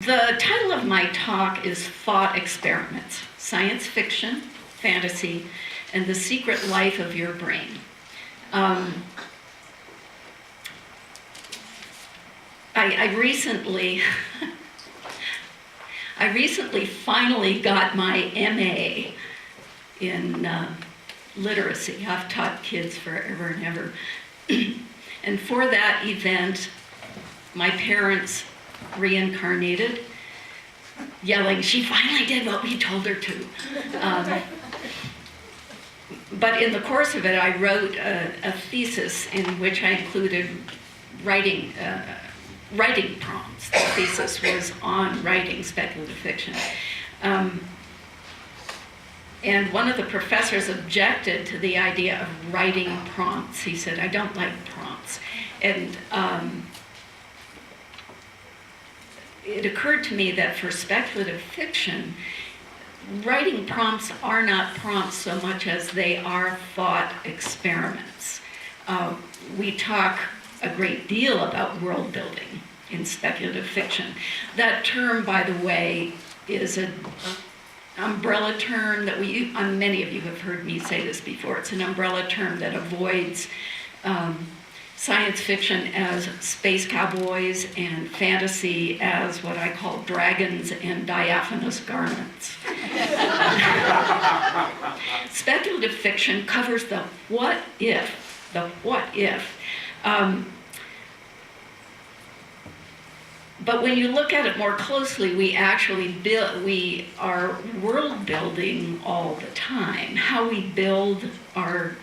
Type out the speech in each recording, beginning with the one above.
The title of my talk is Thought Experiments, Science Fiction, Fantasy, and the Secret Life of Your Brain. I recently finally got my MA in literacy. I've taught kids forever and ever. And for that event, my parents reincarnated, yelling, "She finally did what we told her to." But in the course of it, I wrote a thesis in which I included writing prompts. The thesis was on writing speculative fiction. And one of the professors objected to the idea of writing prompts. He said, "I don't like prompts." And it occurred to me that for speculative fiction, writing prompts are not prompts so much as they are thought experiments. We talk a great deal about world building in speculative fiction. That term, by the way, is an umbrella term that many of you have heard me say this before. It's an umbrella term that avoids science fiction as space cowboys and fantasy as what I call dragons and diaphanous garments. Speculative fiction covers the what if. But when you look at it more closely, we are world building all the time. How we build our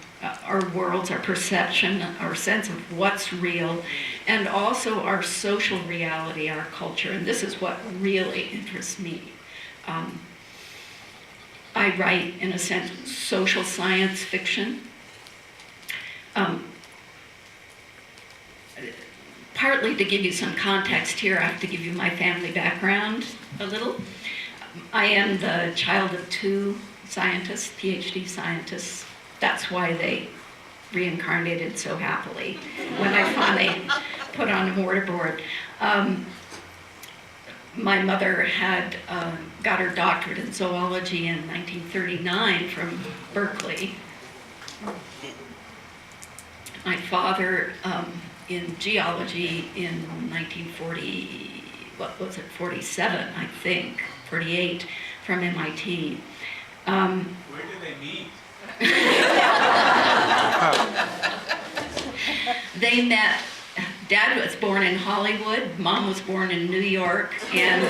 worlds, our perception, our sense of what's real, and also our social reality, our culture. And this is what really interests me. I write, in a sense, social science fiction. Partly to give you some context here, I have to give you my family background a little. I am the child of two scientists, PhD scientists. That's why they reincarnated so happily when I finally put on a mortarboard. My mother had got her doctorate in zoology in 1939 from Berkeley. My father in geology in 47, I think, 48, from MIT. Where did they meet? They met. Dad was born in Hollywood, Mom was born in New York, and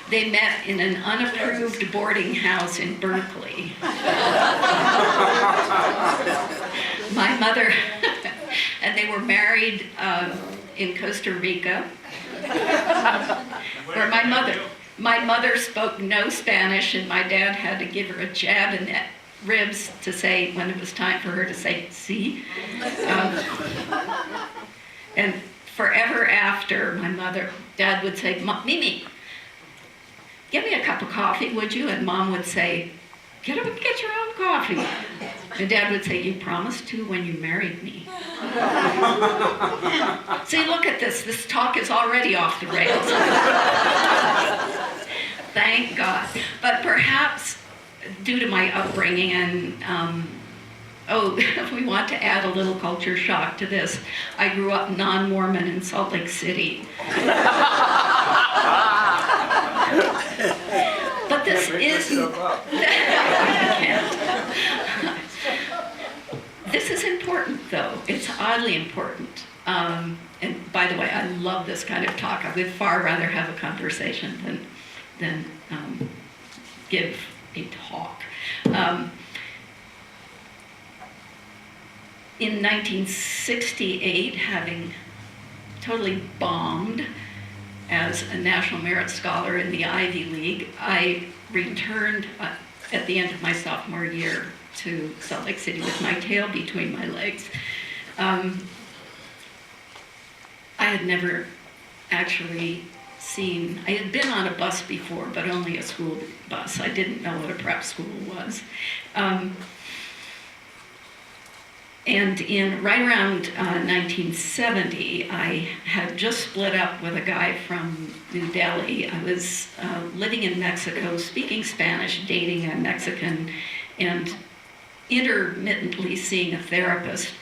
they met in an unapproved boarding house in Berkeley. My mother, and they were married in Costa Rica, where my mother spoke no Spanish, and my dad had to give her a jab in the ribs to say, when it was time for her to say, "Sí." And forever after, Dad would say, "Mimi, give me a cup of coffee, would you?" And Mom would say, "Get up and get your own coffee." And Dad would say, "You promised to when you married me." See, look at this. This talk is already off the rails. Thank God. But perhaps due to my upbringing and, if we want to add a little culture shock to this, I grew up non-Mormon in Salt Lake City. But this isn't. This is important, though. It's oddly important. And by the way, I love this kind of talk. I would far rather have a conversation than give a talk. In 1968, having totally bombed as a National Merit Scholar in the Ivy League, I returned at the end of my sophomore year to Salt Lake City with my tail between my legs. I had never actually I had been on a bus before, but only a school bus. I didn't know what a prep school was. And right around 1970, I had just split up with a guy from New Delhi. I was living in Mexico, speaking Spanish, dating a Mexican, and intermittently seeing a therapist.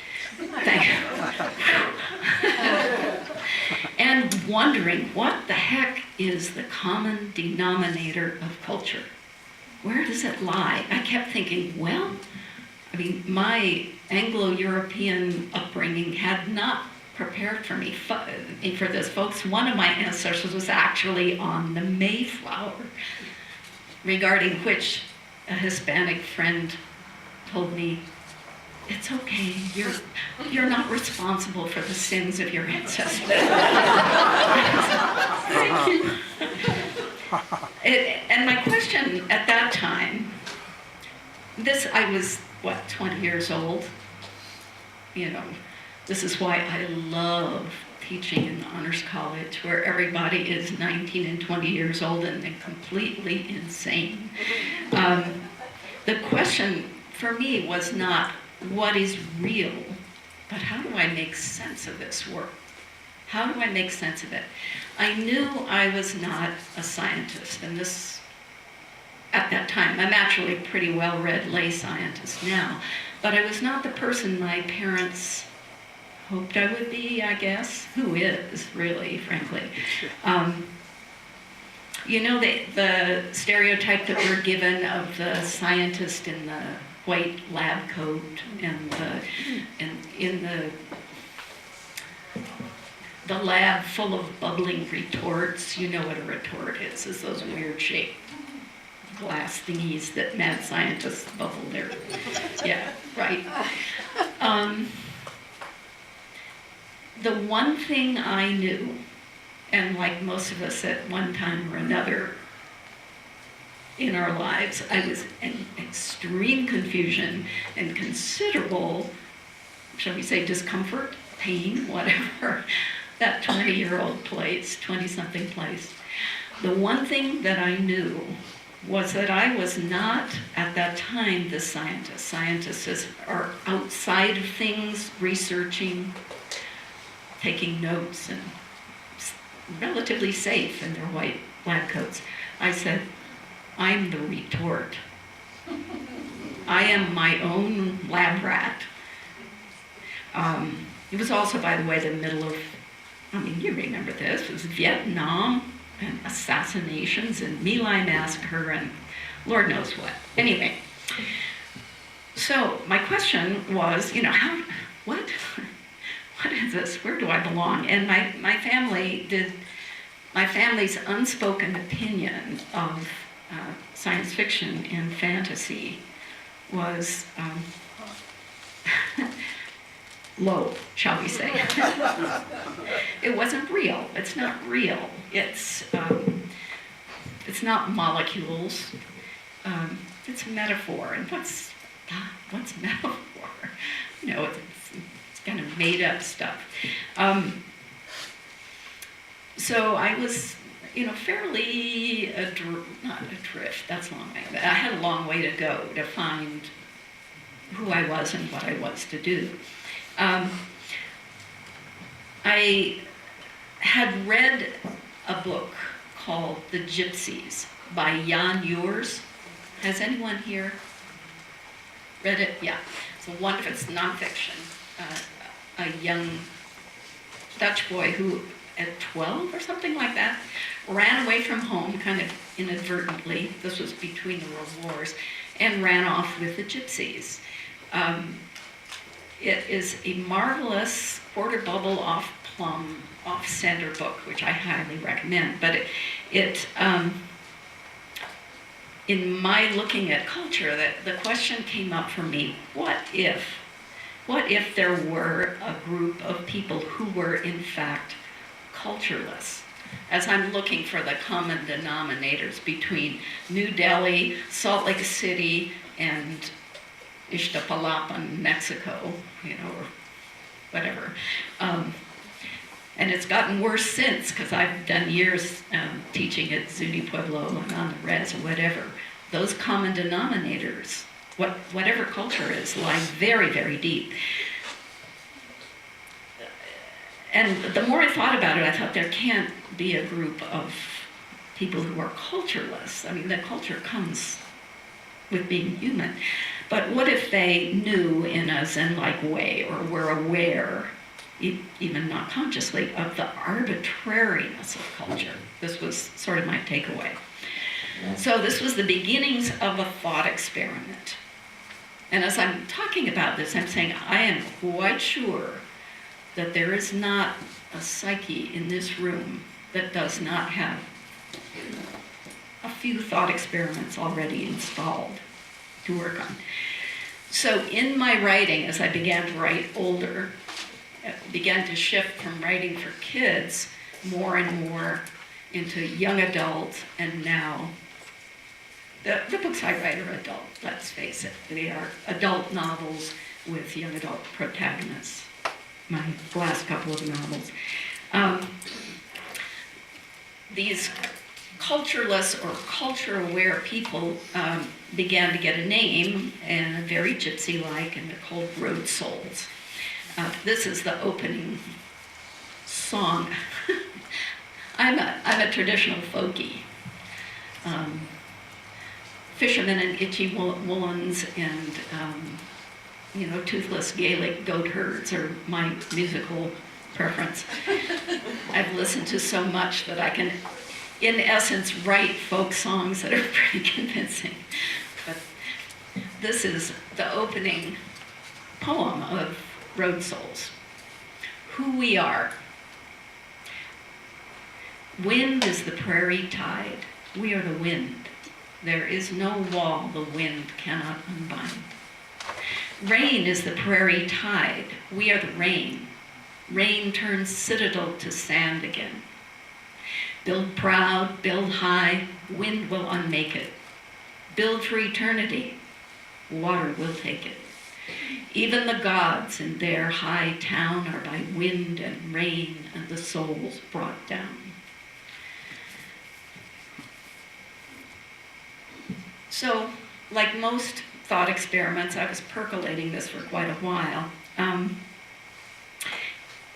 And wondering what the heck is the common denominator of culture? Where does it lie? I kept thinking, well, I mean, my Anglo-European upbringing had not prepared for me for this, folks. One of my ancestors was actually on the Mayflower, regarding which a Hispanic friend told me, it's okay, you're not responsible for the sins of your ancestors. Thank you. And my question at that time, I was, 20 years old? You know, this is why I love teaching in the honors college, where everybody is 19 and 20 years old and they're completely insane. The question for me was not what is real, but how do I make sense of this work? How do I make sense of it? I knew I was not a scientist, and this, at that time, I'm actually a pretty well-read lay scientist now, but I was not the person my parents hoped I would be, I guess. Who is, really, frankly. You know, the stereotype that we're given of the scientist in the white lab coat and in the lab full of bubbling retorts. You know what a retort is those weird shaped glass thingies that mad scientists bubble their, yeah, right. The one thing I knew, and like most of us at one time or another in our lives, I was in extreme confusion and considerable, shall we say, discomfort, pain, whatever, that 20-something place. The one thing that I knew was that I was not, at that time, the scientist. Scientists are outside of things, researching, taking notes, and relatively safe in their white lab coats. I said, I'm the retort. I am my own lab rat. It was also, by the way, the middle of, I mean, you remember this, it was Vietnam and assassinations and My Lai massacre and Lord knows what. Anyway, so my question was, you know, what is this? Where do I belong? And my family's unspoken opinion of science fiction and fantasy was low, shall we say. It wasn't real. It's not real. It's not molecules. It's metaphor. And what's metaphor? You know, it's kind of made up stuff. So I was, you know, fairly not adrift. That's long. I had a long way to go to find who I was and what I was to do. I had read a book called The Gypsies by Jan Yours. Has anyone here read it? Yeah. It's a wonderful, it's nonfiction. A young Dutch boy who, at 12 or something like that, ran away from home kind of inadvertently. This was between the world wars, and ran off with the gypsies. It is a marvelous quarter bubble off-plumb, off-center book, which I highly recommend. But in my looking at culture, the question came up for me: what if there were a group of people who were in fact cultureless? As I'm looking for the common denominators between New Delhi, Salt Lake City, and Iztapalapa, Mexico, you know, or whatever. And it's gotten worse since, because I've done years teaching at Zuni Pueblo and on the res or whatever. Those common denominators, whatever culture is, lie very, very deep. And the more I thought about it, I thought there can't be a group of people who are cultureless. I mean, the culture comes with being human. But what if they knew in a Zen-like way, or were aware, even not consciously, of the arbitrariness of culture? This was sort of my takeaway. So this was the beginnings of a thought experiment. And as I'm talking about this, I'm saying I am quite sure that there is not a psyche in this room that does not have a few thought experiments already installed to work on. So in my writing, as I began to write older, began to shift from writing for kids more and more into young adult, and now the books I write are adult, let's face it. They are adult novels with young adult protagonists. My last couple of novels. These cultureless or culture-aware people began to get a name, and very gypsy-like, and they're called road souls. This is the opening song. I'm a traditional folkie. Fishermen in itchy woolens and toothless Gaelic goat herds are my musical preference. I've listened to so much that I can, in essence, write folk songs that are pretty convincing. But this is the opening poem of Road Souls. Who we are. Wind is the prairie tide. We are the wind. There is no wall the wind cannot unbind. Rain is the prairie tide. We are the rain. Rain turns citadel to sand again. Build proud, build high, wind will unmake it. Build for eternity, water will take it. Even the gods in their high town are by wind and rain and the souls brought down. So, like most thought experiments, I was percolating this for quite a while. And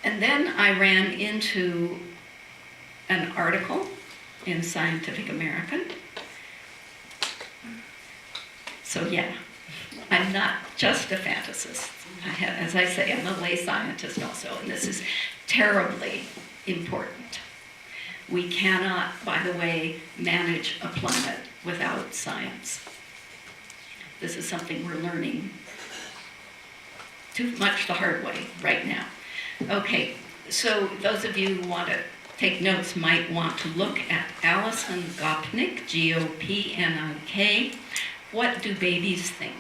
then I ran into an article in Scientific American. So yeah, I'm not just a fantasist. As I say, I'm a lay scientist also, and this is terribly important. We cannot, by the way, manage a planet without science. This is something we're learning too much the hard way right now. Okay, so those of you who want to take notes might want to look at Alison Gopnik, Gopnik, What Do Babies Think?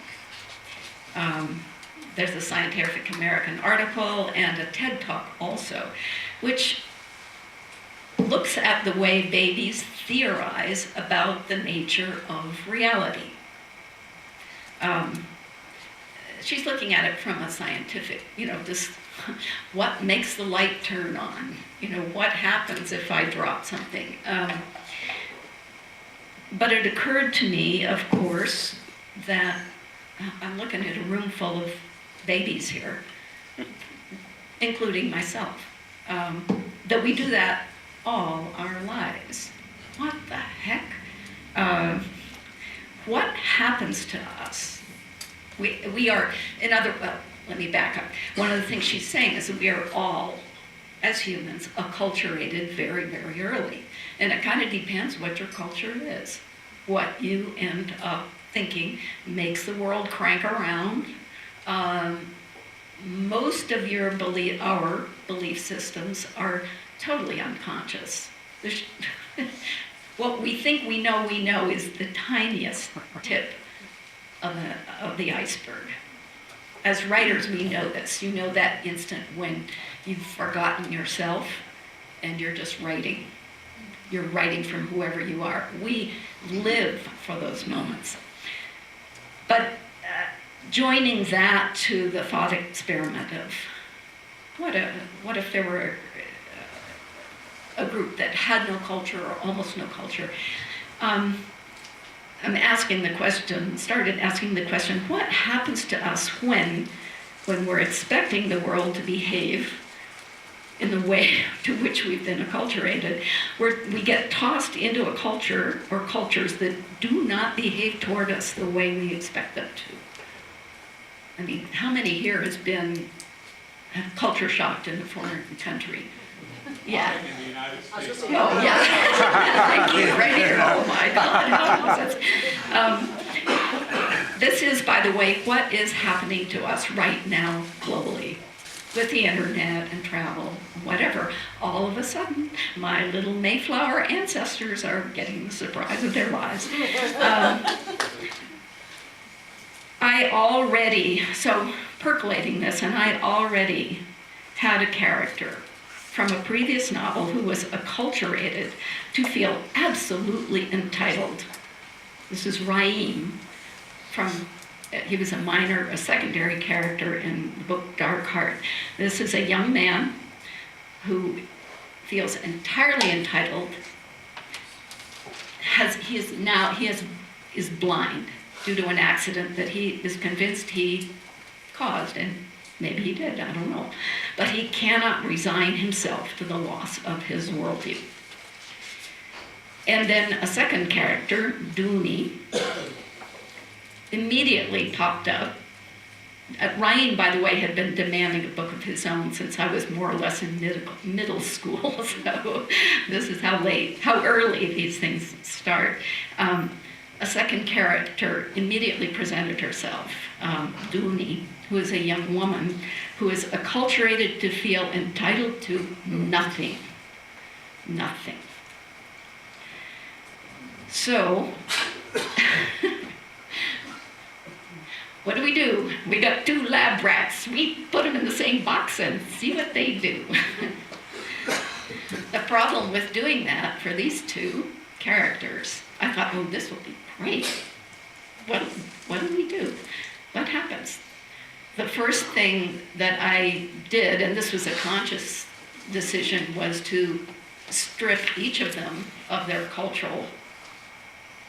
There's a Scientific American article and a TED Talk also, which looks at the way babies theorize about the nature of reality. She's looking at it from a scientific, this, what makes the light turn on? What happens if I drop something? But it occurred to me, of course, that I'm looking at a room full of babies here, including myself, that we do that all our lives. What the heck? What happens to us? We are, let me back up. One of the things she's saying is that we are all, as humans, acculturated very, very early. And it kind of depends what your culture is. What you end up thinking makes the world crank around. Most of our belief systems are totally unconscious. What we think we know is the tiniest tip of the iceberg. As writers, we know this. You know that instant when you've forgotten yourself and you're just writing. You're writing from whoever you are. We live for those moments. But joining that to the thought experiment of what if there were a group that had no culture or almost no culture, started asking the question, what happens to us when we're expecting the world to behave in the way to which we've been acculturated, where we get tossed into a culture or cultures that do not behave toward us the way we expect them to. I mean, how many here has been culture shocked in a foreign country? Yeah. In the United States. Oh, yeah. Thank you. Right here. Oh, my God. This is, by the way, what is happening to us right now globally with the internet and travel, whatever. All of a sudden, my little Mayflower ancestors are getting the surprise of their lives. Percolating this, and I already had a character from a previous novel who was acculturated to feel absolutely entitled. This is Raim he was a secondary character in the book Dark Heart. This is a young man who feels entirely entitled. He is blind due to an accident that he is convinced he caused, and maybe he did, I don't know. But he cannot resign himself to the loss of his worldview. And then a second character, Dooney, immediately popped up. Ryan, by the way, had been demanding a book of his own since I was more or less in middle school, so this is how early these things start. A second character immediately presented herself, Dooney, who is a young woman who is acculturated to feel entitled to nothing. Nothing. So, what do? We got two lab rats. We put them in the same box and see what they do. The problem with doing that for these two characters, I thought, oh, this will be great. What do we do? What happens? The first thing that I did, and this was a conscious decision, was to strip each of them of their cultural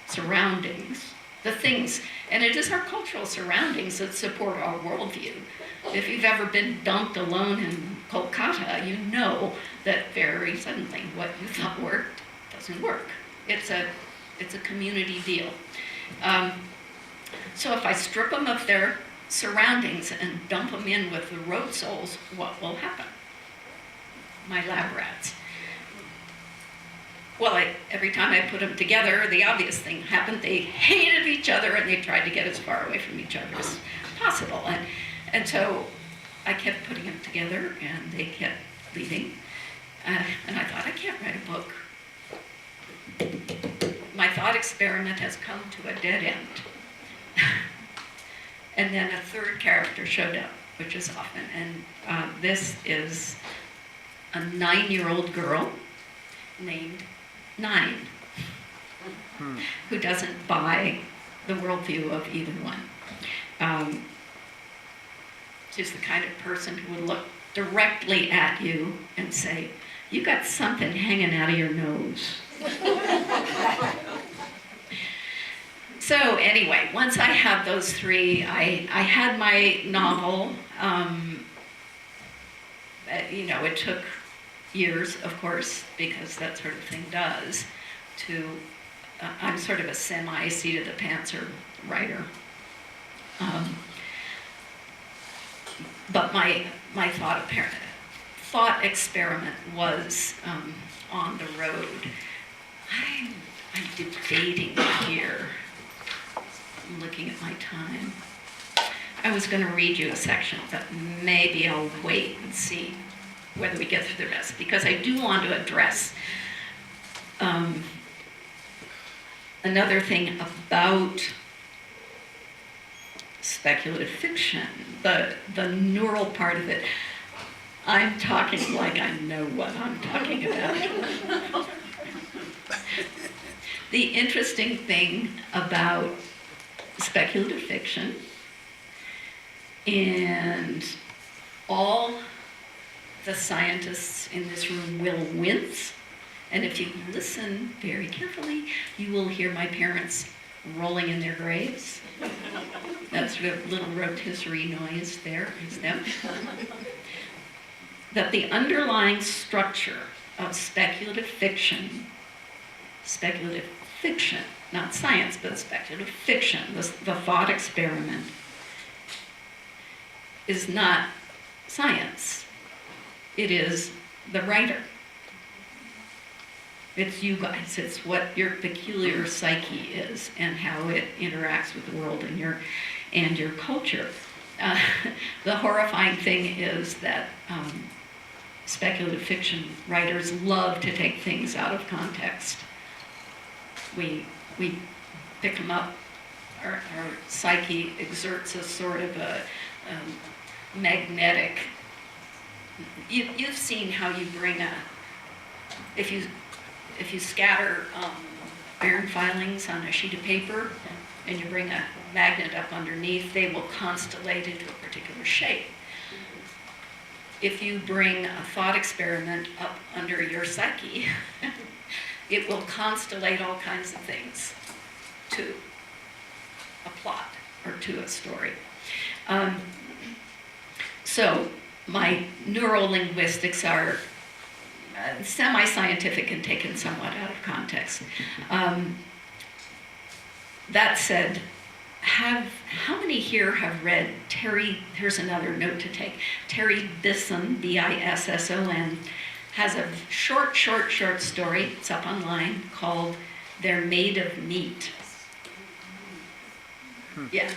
surroundings. The things, and it is our cultural surroundings that support our worldview. If you've ever been dumped alone in Kolkata, you know that very suddenly what you thought worked doesn't work. It's a community deal. So if I strip them of their surroundings and dump them in with the road souls, what will happen? My lab rats. Well, every time I put them together, the obvious thing happened. They hated each other and they tried to get as far away from each other as possible. And so I kept putting them together and they kept leaving. And I thought, I can't write a book. My thought experiment has come to a dead end. And then a third character showed up, which is often. And this is a 9-year-old girl named 9, who doesn't buy the worldview of either one. She's the kind of person who would look directly at you and say, you got something hanging out of your nose. So anyway, once I had those three, I had my novel. It took years, of course, because that sort of thing does, I'm sort of a semi-seat-of-the-pantser writer. But my thought experiment was on the road. I'm debating here. I'm looking at my time. I was going to read you a section, but maybe I'll wait and see whether we get through the rest, because I do want to address another thing about speculative fiction, the neural part of it. I'm talking like I know what I'm talking about. The interesting thing about speculative fiction, and all the scientists in this room will wince, and if you listen very carefully, you will hear my parents rolling in their graves. That's a little rotisserie noise there is them. that the underlying structure of speculative fiction, not science, but speculative fiction, the thought experiment, is not science. It is the writer. It's you guys. It's what your peculiar psyche is and how it interacts with the world and your culture. The horrifying thing is that speculative fiction writers love to take things out of context. We pick them up. Our psyche exerts a sort of a magnetic. You've seen how you bring if you scatter iron filings on a sheet of paper and you bring a magnet up underneath, they will constellate into a particular shape. If you bring a thought experiment up under your psyche, it will constellate all kinds of things to a plot or to a story. So my neurolinguistics are semi-scientific and taken somewhat out of context. That said, how many here have read here's another note to take, Terry Bisson, Bisson, has a short story, it's up online, called They're Made of Meat. Yeah,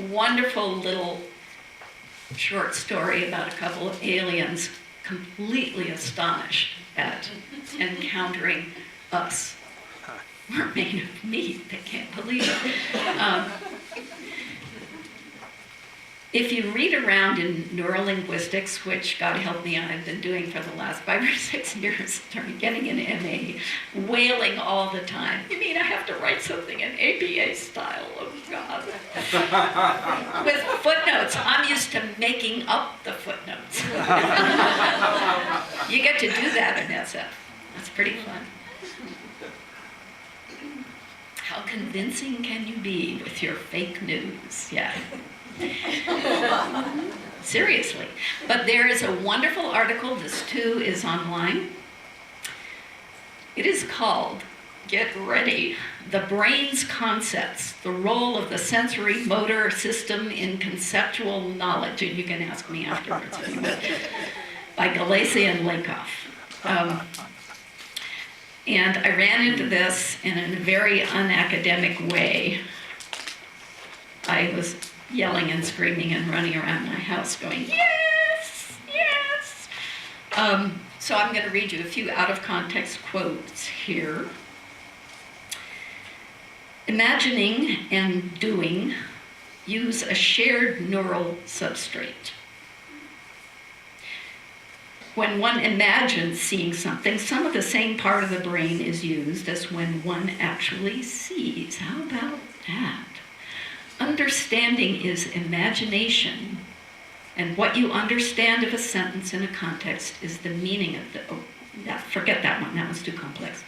wonderful little short story about a couple of aliens completely astonished at encountering us. We're made of meat. They can't believe it. If you read around in neurolinguistics, which, God help me, I've been doing for the last 5 or 6 years, getting an MA, wailing all the time. You mean I have to write something in ABA style? Oh, God. With footnotes. I'm used to making up the footnotes. You get to do that in SF. That's pretty fun. How convincing can you be with your fake news? Yeah. Seriously. But there is a wonderful article, this too is online. It is called, get ready, The Brain's Concepts, the Role of the Sensory Motor System in Conceptual Knowledge. And you can ask me afterwards. By Galassi and Lakoff. And I ran into this in a very unacademic way. I was yelling and screaming and running around my house going, yes, yes. So I'm going to read you a few out-of-context quotes here. Imagining and doing use a shared neural substrate. When one imagines seeing something, some of the same part of the brain is used as when one actually sees. How about that? Understanding is imagination, and what you understand of a sentence in a context is the meaning of the... Oh, yeah, forget that one. That was too complex.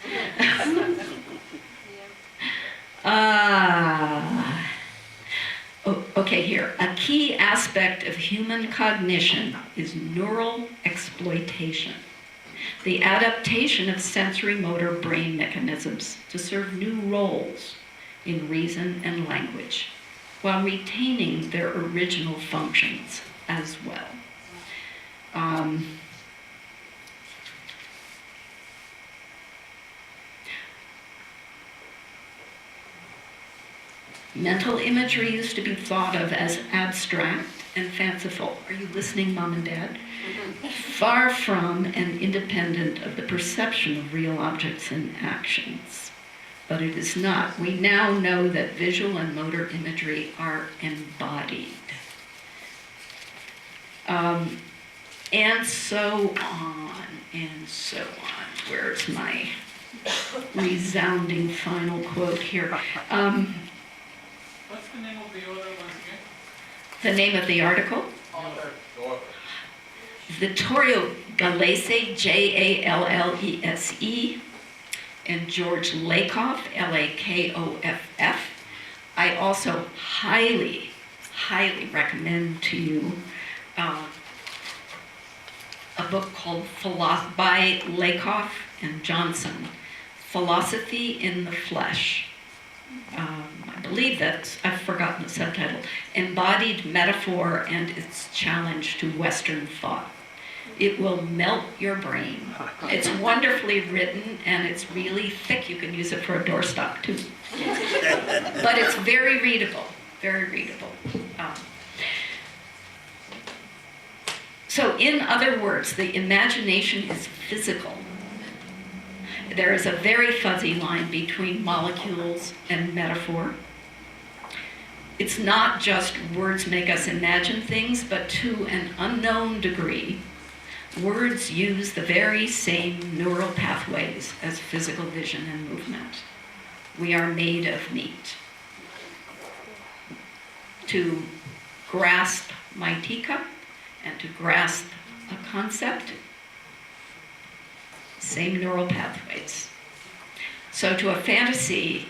Okay, here. A key aspect of human cognition is neural exploitation, the adaptation of sensory motor brain mechanisms to serve new roles in reason and language, while retaining their original functions as well. Mental imagery used to be thought of as abstract and fanciful. Are you listening, Mom and Dad? Far from and independent of the perception of real objects and actions. But it is not. We now know that visual and motor imagery are embodied. And so on, and so on. Where's my resounding final quote here? What's the name of the author once again? The name of the article? Vittorio Galassi, Jallese, and George Lakoff, Lakoff. I also highly, highly recommend to you a book called by Lakoff and Johnson, Philosophy in the Flesh. I believe I've forgotten the subtitle, Embodied Metaphor and Its Challenge to Western Thought. It will melt your brain. It's wonderfully written, and it's really thick. You can use it for a doorstop, too. But it's very readable, very readable. So in other words, the imagination is physical. There is a very fuzzy line between molecules and metaphor. It's not just words make us imagine things, but to an unknown degree, words use the very same neural pathways as physical vision and movement. We are made of meat. To grasp my teacup and to grasp a concept, same neural pathways. So to a fantasy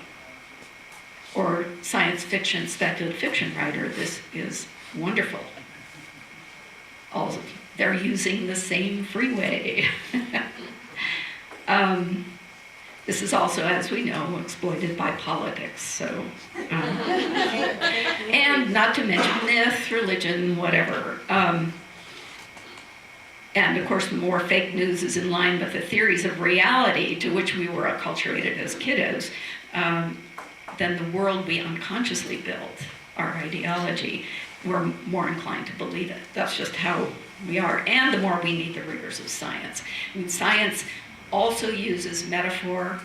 or science fiction, speculative fiction writer, this is wonderful. Also, they're using the same freeway. This is also, as we know, exploited by politics. So, and not to mention myth, religion, whatever. And of course, the more fake news is in line with the theories of reality to which we were acculturated as kiddos, then the world we unconsciously built, our ideology, we're more inclined to believe it. That's just how we are. And the more we need the rigors of science. I mean, science also uses metaphor,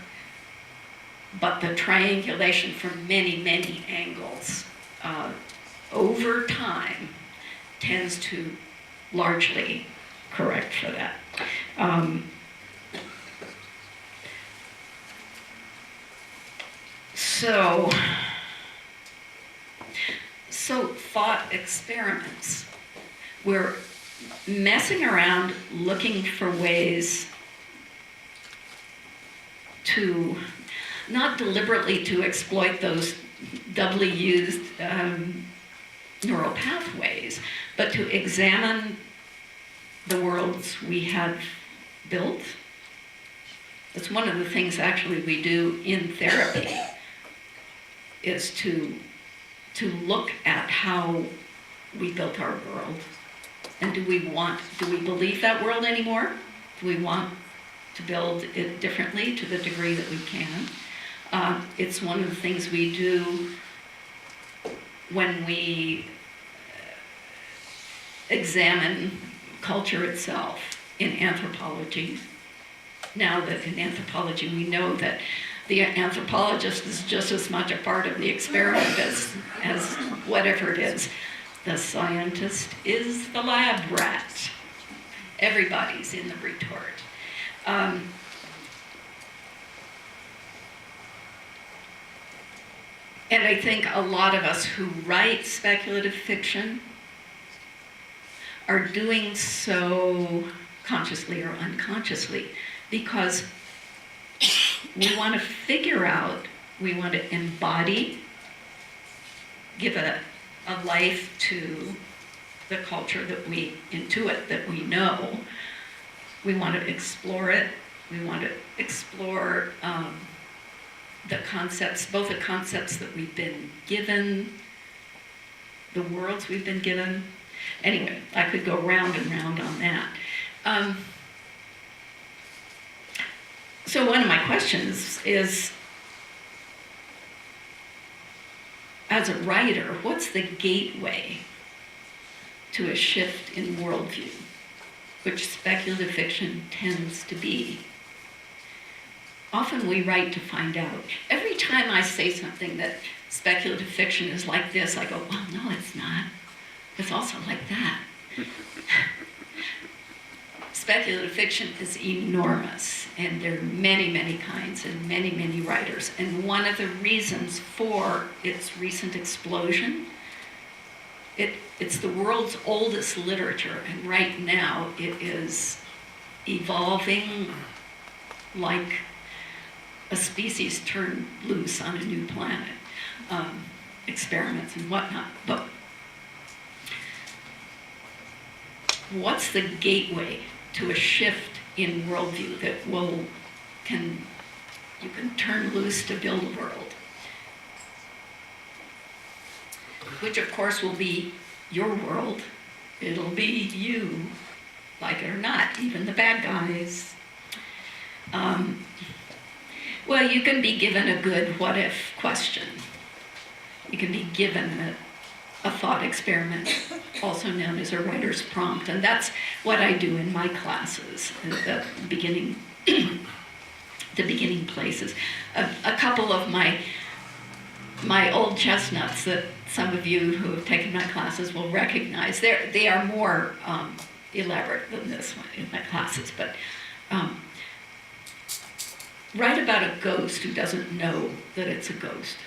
but the triangulation from many, many angles over time tends to largely correct for that. So thought experiments. We're messing around looking for ways to, not deliberately to exploit those doubly used neural pathways, but to examine the worlds we have built. That's one of the things actually we do in therapy, is to look at how we built our world. And do we believe that world anymore? Do we want to build it differently to the degree that we can? It's one of the things we do when we examine culture itself in anthropology. Now that in anthropology we know that the anthropologist is just as much a part of the experiment as whatever it is. The scientist is the lab rat. Everybody's in the retort. And I think a lot of us who write speculative fiction are doing so consciously or unconsciously because we want to figure out, we want to embody, give a life to the culture that we intuit, that we know. We want to explore it. We want to explore the concepts, both the concepts that we've been given, the worlds we've been given. Anyway, I could go round and round on that. So one of my questions is, as a writer, what's the gateway to a shift in worldview, which speculative fiction tends to be? Often we write to find out. Every time I say something that speculative fiction is like this, I go, well, no, it's not. It's also like that. Speculative fiction is enormous, and there are many, many kinds and many, many writers. And one of the reasons for its recent explosion, it's the world's oldest literature, and right now it is evolving like a species turned loose on a new planet, experiments and whatnot. But what's the gateway to a shift in worldview that you can turn loose to build a world, which of course will be your world. It'll be you, like it or not, even the bad guys. Well, you can be given a good what-if question. You can be given a thought experiment, also known as a writer's prompt, and that's what I do in my classes, the beginning places. A couple of my old chestnuts that some of you who have taken my classes will recognize. They are more elaborate than this one in my classes, but write about a ghost who doesn't know that it's a ghost.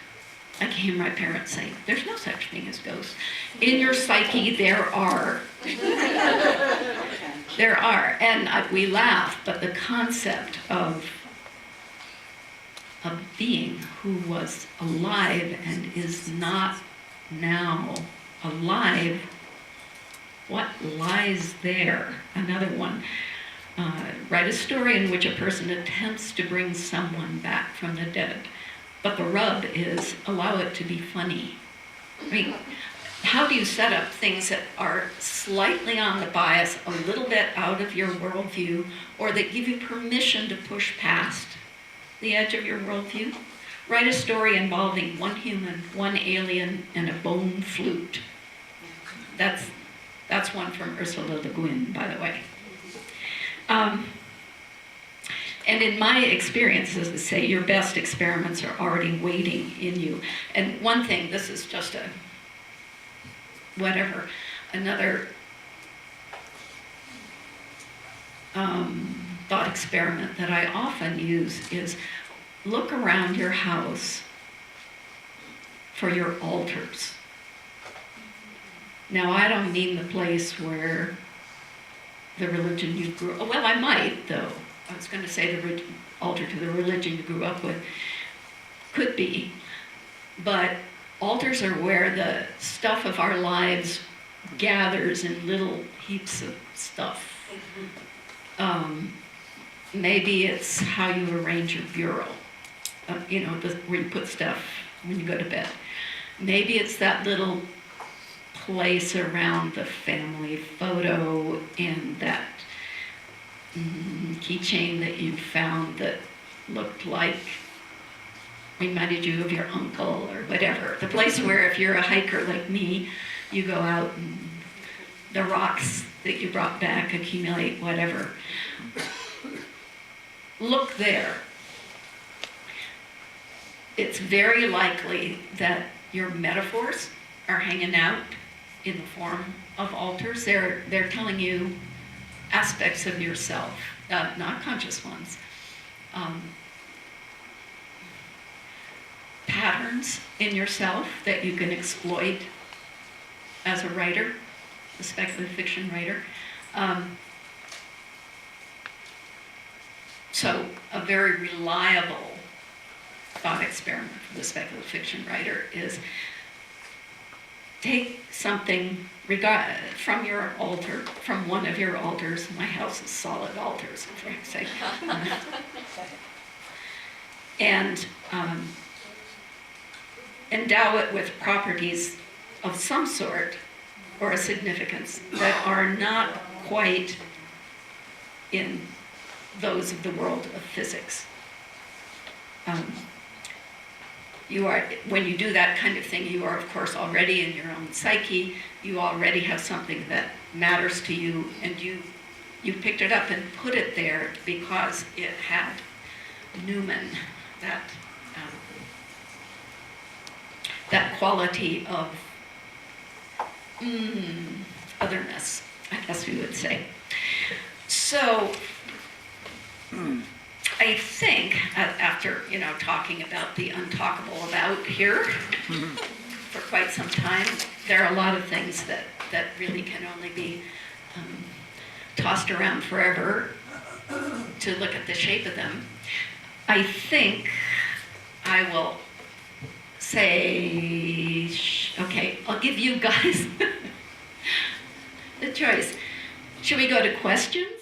I can hear my parents saying, there's no such thing as ghosts. In your psyche, there are. There are. And we laugh, but the concept of a being who was alive and is not now alive, what lies there? Another one. Write a story in which a person attempts to bring someone back from the dead. But the rub is allow it to be funny. I mean, how do you set up things that are slightly on the bias, a little bit out of your worldview, or that give you permission to push past the edge of your worldview? Write a story involving one human, one alien, and a bone flute. That's one from Ursula Le Guin, by the way. And in my experience, as I say, your best experiments are already waiting in you. And one thing, this is just another thought experiment that I often use is look around your house for your altars. Now, I don't mean the place where the religion you grew up, well, I might, though. I was going to say the altar to the religion you grew up with. Could be. But altars are where the stuff of our lives gathers in little heaps of stuff. Maybe it's how you arrange your bureau, where you put stuff when you go to bed. Maybe it's that little place around the family photo and that keychain that you found that looked like, reminded you of your uncle or whatever. The place where if you're a hiker like me, you go out and the rocks that you brought back accumulate whatever. Look there. It's very likely that your metaphors are hanging out in the form of altars. They're telling you aspects of yourself, not conscious ones. Patterns in yourself that you can exploit as a writer, a speculative fiction writer. So a very reliable thought experiment for the speculative fiction writer is take something from your altar, from one of your altars. My house is solid altars, for heck's sake. And endow it with properties of some sort or a significance that are not quite in those of the world of physics. When you do that kind of thing, you are, of course, already in your own psyche. You already have something that matters to you, and you picked it up and put it there because it had Newman, that quality of otherness, I guess we would say. So I think after talking about the untalkable about here for quite some time, there are a lot of things that really can only be tossed around forever to look at the shape of them. I think I will say, okay, I'll give you guys the choice. Should we go to questions?